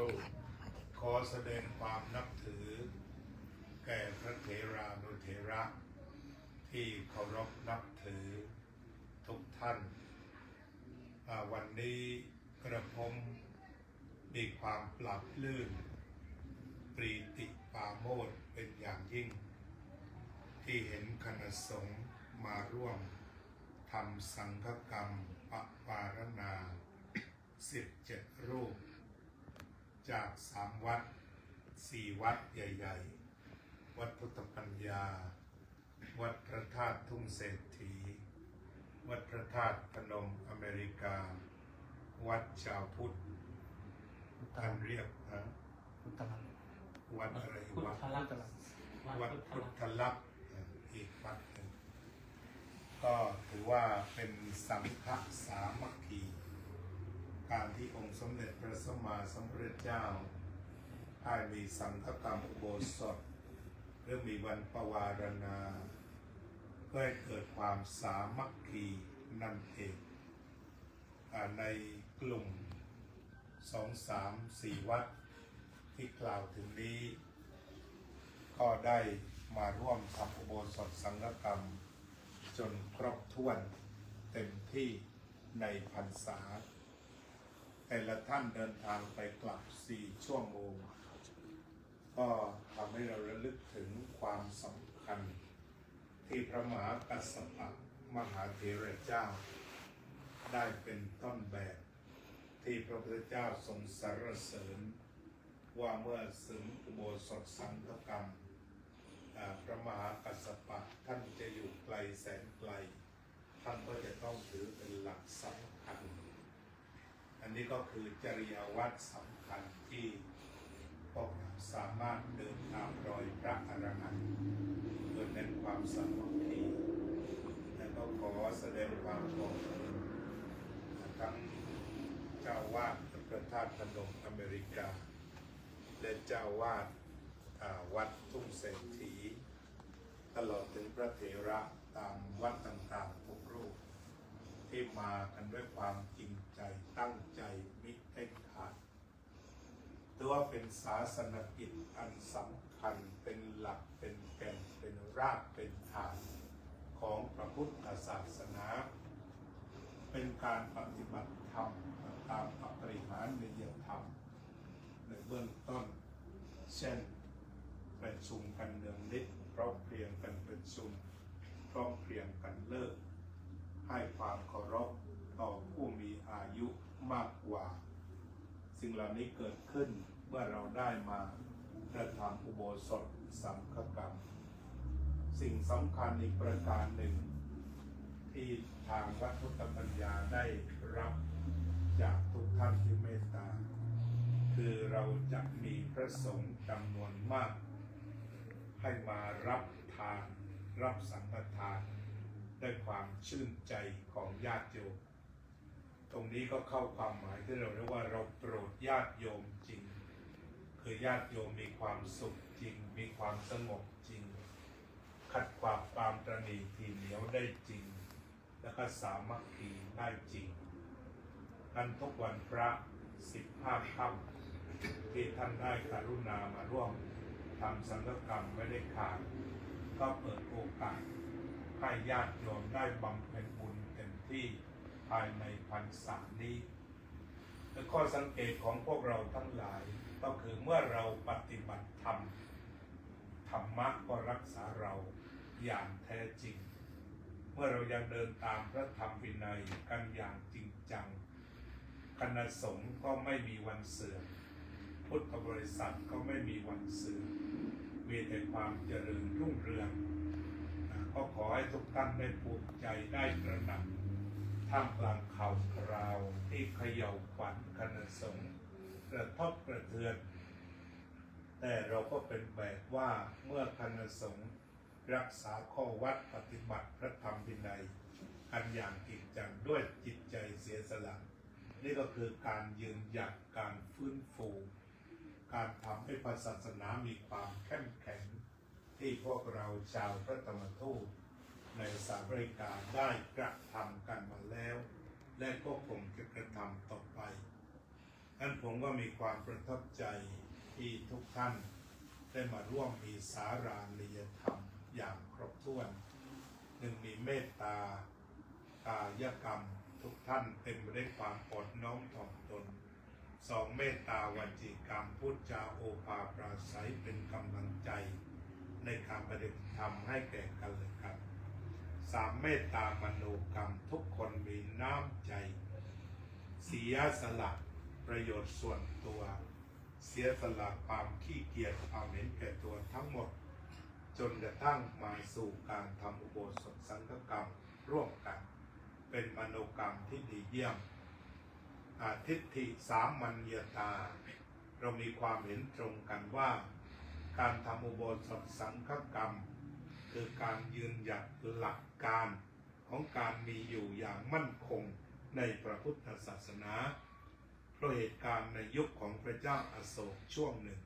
ทูตขอแสดงความนับถือแก่พระเถรานุเถระที่เคารพนับถือทุกท่านวันนี้กระผมมีความปรับลื่นปรีติปราโมทย์เป็นอย่างยิ่งที่เห็นคณะสงฆ์มาร่วมทำสังฆกรรมปปารณา17 รูปจาก3 วัด 4 วัดใหญ่ๆวัดพุทธปัญญาวัดพระธาตุทุ่งเศรษฐีวัดพระธาตุพนมอเมริกาวัดชาวพุทธท่านเรียกวัดอะไรวัดพุทธลักษณ์อีกวัดหนึ่งก็ถือว่าเป็นสังฆสามัคคีการที่องค์สมเด็จพระสัมมาสัมพุทธเจ้าให้มีสังฆกรรมอุโบสถหรือมีวันปวารณาเพื่อให้เกิดความสามัคคีนั่นเองในกลุ่ม2, 3, 4 วัดที่กล่าวถึงนี้ก็ได้มาร่วมทำอุโบสถสังฆกรรมจนครบถ้วนเต็มที่ในพรรษาแต่ละท่านเดินทางไปกลับ4 ชั่วโมงก็ทำให้เราระลึกถึงความสำคัญที่พระมหากัสสปะมหาเถระเจ้าได้เป็นต้นแบบที่พระพุทธเจ้าทรงสรรเสริญว่าเมื่อถึงอุโบสถสังฆกรรมพระมหากัสสปะท่านจะอยู่ไกลแสนไกลท่านก็จะต้องถือเป็นหลักสำคัญอันนี้ก็คือจริยวัตรสำคัญที่พวกเราสามารถเดินตามรอยพระอรหันต์โดยเน้นความสามัคคีและก็ขอแสดงความขอบคุณทั้งเจ้าวาดพระธาตุพนมอเมริกาและเจ้าวาดวัดทุ่งเศรษฐีตลอดถึงพระเถระตามวัดต่างๆทุกรูปที่มากันด้วยความจริงใจตั้งใจมิให้ขาดถือว่าเป็นศาสนกิจอันสำคัญเป็นหลักเป็นแก่นเป็นรากเป็นฐานของพระพุทธศาสนาเป็นการปฏิบัติธรรมตามปริหารนิยธรรมในเบื้องต้นเช่นประชุมกันเนืองนิดพร้อมเพรียงกันประชุมพร้อมเพรียงกันเลิกให้ความเคารพต่อผู้มีอายุมากกว่าสิ่งเหล่านี้เกิดขึ้นเมื่อเราได้มากระทำอุโบสถสังฆกรรมสิ่งสำคัญอีกประการหนึ่งที่ทางวัดพุทธปัญญาได้รับจากทุกท่านที่เมตตาคือเราจะมีพระสงฆ์จำนวนมากให้มารับทานรับสังฆทานด้วยความชื่นใจของญาติโยมตรงนี้ก็เข้าความหมายที่เราเรียกว่าเราโปรดญาติโยมจริงคือญาติโยมมีความสุขจริงมีความสงบจริงขัดขวางความตระหนี่ทีเหนียวได้จริงและก็สามัคคีได้จริงกันทุกวันพระ15 ค่ำที่ท่านได้กรุณามาร่วมทำสังฆกรรมไม่ได้ขาดก็เปิดโอกาสให้ญาติโยมได้บำเพ็ญบุญเต็มที่ภายในพรรษานี้และข้อสังเกตของพวกเราทั้งหลายก็คือเมื่อเราปฏิบัติธรรมธรรมะก็รักษาเราอย่างแท้จริงเมื่อเรายังเดินตามพระธรรมวินัยกันอย่างจริงจังคณะสงฆ์ก็ไม่มีวันเสื่อมพุทธบริษัทก็ไม่มีวันเสื่อมมีแต่ความเจริญรุ่งเรืองก็ขอให้ทุกท่านได้ภูมิใจได้ตระหนักท่ามกลางข่าวคราวที่เขย่าขวัญคณะสงฆ์กระทบกระเทือนแต่เราก็เป็นแบบว่าเมื่อคณะสงฆ์รักษาข้อวัดปฏิบัติพระธรรมวินัยกันอย่างจริงจังด้วยจิตใจเสียสละนี่ก็คือการยืนหยัดการฟื้นฟูการทำให้ศาสนามีความเข้มแข็งที่พวกเราชาวพระธรรมทูตในสหรัฐอเมริกาได้กระทำกันมาแล้วและก็คงจะกระทำต่อไป นั้นผมก็มีความประทับใจที่ทุกท่านได้มาร่วมมีสารานิยธรรมอย่างครบถ้วนหนึ่งมีเมตตากายกรรมทุกท่านเต็มไปด้วยความอดน้อมถ่อมตนสองเมตตาวจีกรรมพูดจาโอภาปราศัยเป็นกำลังใจในการปฏิบัติธรรมให้แก่กันและกันสามเมตตามโนกรรมทุกคนมีน้ำใจเสียสละประโยชน์ส่วนตัวเสียสละความขี้เกียจความเห็นแก่ตัวทั้งหมดจนกระทั่งมาสู่การทำอุโบสถสังฆกรรมร่วมกันเป็นมโนกรรมที่ดีเยี่ยมทิฏฐิสามัญญตาเรามีความเห็นตรงกันว่าการทำอุโบสถสังฆกรรมคือการยืนหยัดหลักการของการมีอยู่อย่างมั่นคงในพระพุทธศาสนาเพราะเหตุการณ์ในยุคของพระเจ้าอโศกช่วงหนึ่ง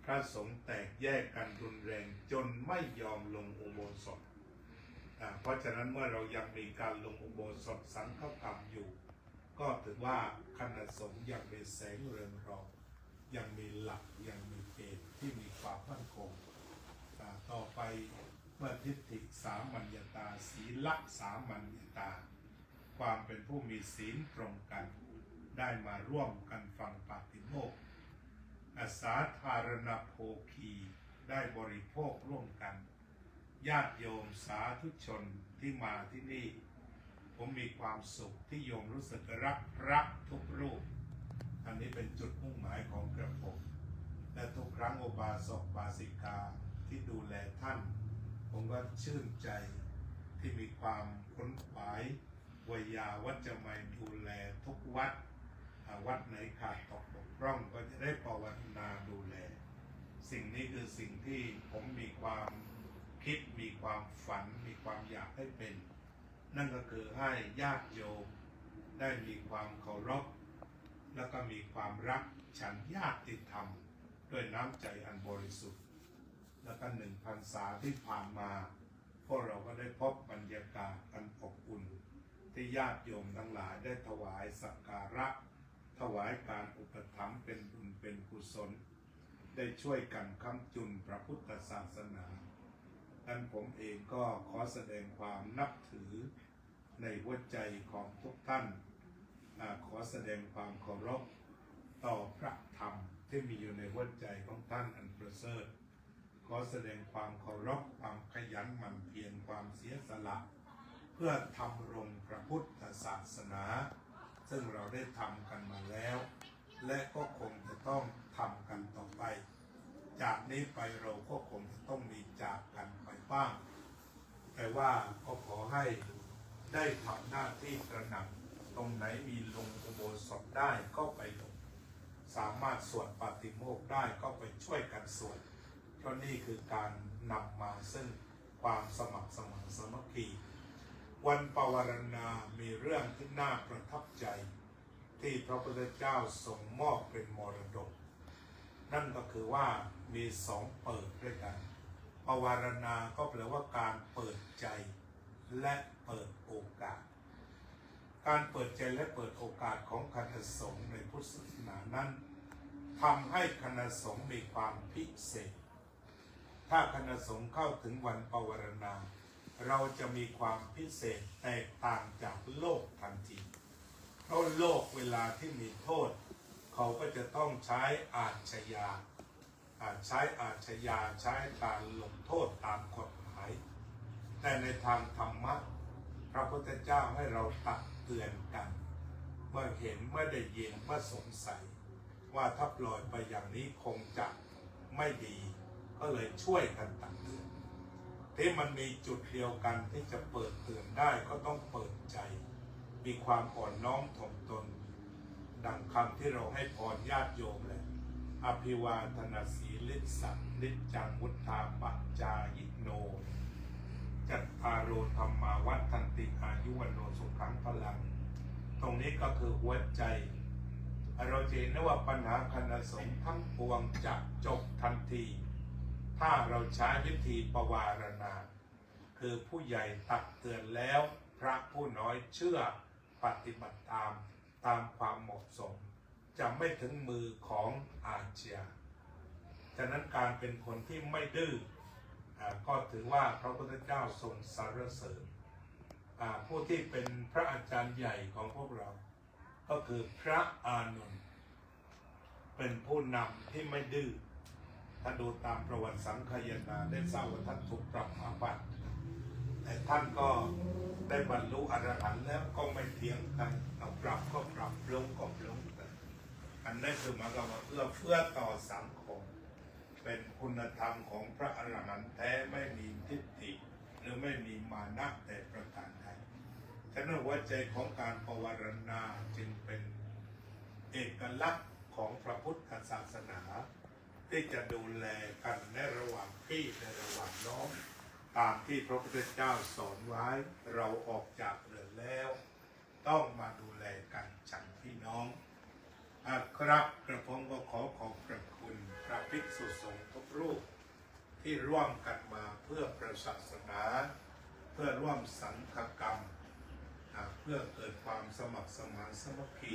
พระสงฆ์แตกแยกกันรุนแรงจนไม่ยอมลงอุโบสถเพราะฉะนั้นเมื่อเรายังมีการลงอุโบสถสังฆกรรมอยู่ก็ถือว่าคณะสงฆ์ยังมีแสงเรืองรองยังมีหลักยังมีเกณฑ์ที่มีความมั่นคงต่อไปเมื่อทิฏฐิสามัญญตาศีลสามัญญตาความเป็นผู้มีศีลตรงกันได้มาร่วมกันฟังปาติโมกข์สาธารณโภคีได้บริโภคร่วมกันญาติโยมสาธุชนที่มาที่นี่ผมมีความสุขที่โยมรู้สึกรักพระทุกรูปอันนี้เป็นจุดมุ่งหมายของกระผมและทุกครั้งอุบาสกบาสิกาที่ดูแลท่านผมก็ชื่นใจที่มีความขนขวายวิยาวัจจะไม่ดูแลทุกวัดวัดไหนขาดตกบกพร่องก็จะได้ภาวนาดูแลสิ่งนี้คือสิ่งที่ผมมีความคิดมีความฝันมีความอยากให้เป็นนั่นก็คือให้ญาติโยมได้มีความเคารพแล้วก็มีความรักฉันญาติธรรมด้วยน้ำใจอันบริสุทธิ์แล้วก็1 พรรษาที่ผ่านมาพวกเราก็ได้พบบรรยากาศอันอบอุ่นที่ญาติโยมทั้งหลายได้ถวายสักการะถวายการอุปถัมภ์เป็นบุญเป็นกุศลได้ช่วยกันค้ำจุนพระพุทธศาสนาดังนั้นผมเองก็ขอแสดงความนับถือในหัวใจของทุกท่านขอแสดงความเคารพต่อพระธรรมที่มีอยู่ในหัวใจของท่านอันประเสริฐขอแสดงความเคารพความขยันหมั่นเพียรความเสียสละเพื่อทำรงพระพุทธศาสนาซึ่งเราได้ทำกันมาแล้วและก็คงจะต้องทำกันต่อไปจากนี้ไปเราก็คงจะต้องมีจากกันไปบ้างแต่ว่าก็ขอให้ได้ทำหน้าที่ตระหนักตรงไหนมีลงอุโบสถได้ก็ไปลงสามารถสวดปาติโมกข์ได้ก็ไปช่วยกันสวดเพราะนี่คือการนำมาซึ่งความสมัครสมานสามัคคีวันปวารณามีเรื่องที่น่าประทับใจที่พระพุทธเจ้าทรงมอบเป็นมรดกนั่นก็คือว่ามี2 เปิดด้วยกันปวารณาก็แปลว่าการเปิดใจและเปิดโอกาสการเปิดใจและเปิดโอกาสของคณะสงฆ์ในพุทธศาสนานั้นทำให้คณะสงฆ์มีความพิเศษถ้าคณะสงฆ์เข้าถึงวันปวารณาเราจะมีความพิเศษแตกต่างจากโลกทันทีเพราะโลกเวลาที่มีโทษเขาก็จะต้องใช้อาชญาใช้การลงโทษตามกฎหมายแต่ในทางธรรมะพระพุทธเจ้าให้เราตักเตือนกันเมื่อเห็นเมื่อได้ยินเมื่อสงสัยว่าถ้าปล่อยไปอย่างนี้คงจะไม่ดีก็เลยช่วยกันตักเตือนที่มันมีจุดเดียวกันที่จะเปิดเตือนได้ก็ต้องเปิดใจมีความอ่อนน้อมถ่อมตนดังคำที่เราให้พรญาติโยมเลยอภิวาทนาสีลิสังนิจจังวุฒาปัจจายิโนจัตตารโอธรรมาวัฏันติอายุวันโนสุขังพลังตรงนี้ก็คือหัวใจเราจะเห็นว่าปัญหาคณะสงฆ์ทั้งปวงจะจบทันทีถ้าเราใช้วิธีปวารณาคือผู้ใหญ่ตักเตือนแล้วพระผู้น้อยเชื่อปฏิบัติตามความเหมาะสม จะไม่ถึงมือของอาเจียฉะนั้นการเป็นคนที่ไม่ดื้อก็ถือว่าพระพุทธเจ้าทรงสรรเสริญผู้ที่เป็นพระอาจารย์ใหญ่ของพวกเราก็คือพระอานนท์เป็นผู้นำที่ไม่ดื้อถ้าดูตามประวัติสังคายนาได้ทราบว่าท่านถูกปรับอาบัติแต่ท่านก็ได้บรรลุอรหันต์แล้วก็ไม่เถียงกันเอาปรับก็ปรับลงก็ลงอันนั้นคือหมายความว่าเอื้อต่อสังคมเป็นคุณธรรมของพระอรหันต์แท้ไม่มีทิฏฐิหรือไม่มีมานะแต่ประการใดฉะนั้นหัวใจของการภาวนาจึงเป็นเอกลักษณ์ของพระพุทธศาสนาที่จะดูแลกันในระหว่างพี่ในระหว่างน้องตามที่พระพุทธเจ้าสอนไว้เราออกจากเรือนแล้วต้องมาดูแลกันฉันพี่น้องครับกระผมก็ขอบพระคุณพระภิกษุสงฆ์ทุกรูปที่ร่วมกันมาเพื่อพระศาสนาเพื่อร่วมสังฆกรรมเพื่อเกิดความสมัครสมานสามัคคี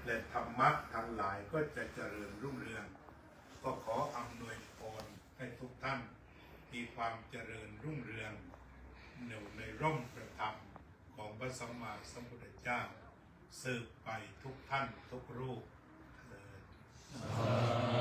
และธรรมะทั้งหลายก็จะเจริญรุ่งเรืองก็ขออำนวยพรให้ทุกท่านมีความเจริญรุ่งเรืองในร่มประทับของพระสัมมาสัมพุทธเจ้าสืบไปทุกท่านทุกรูปเถิด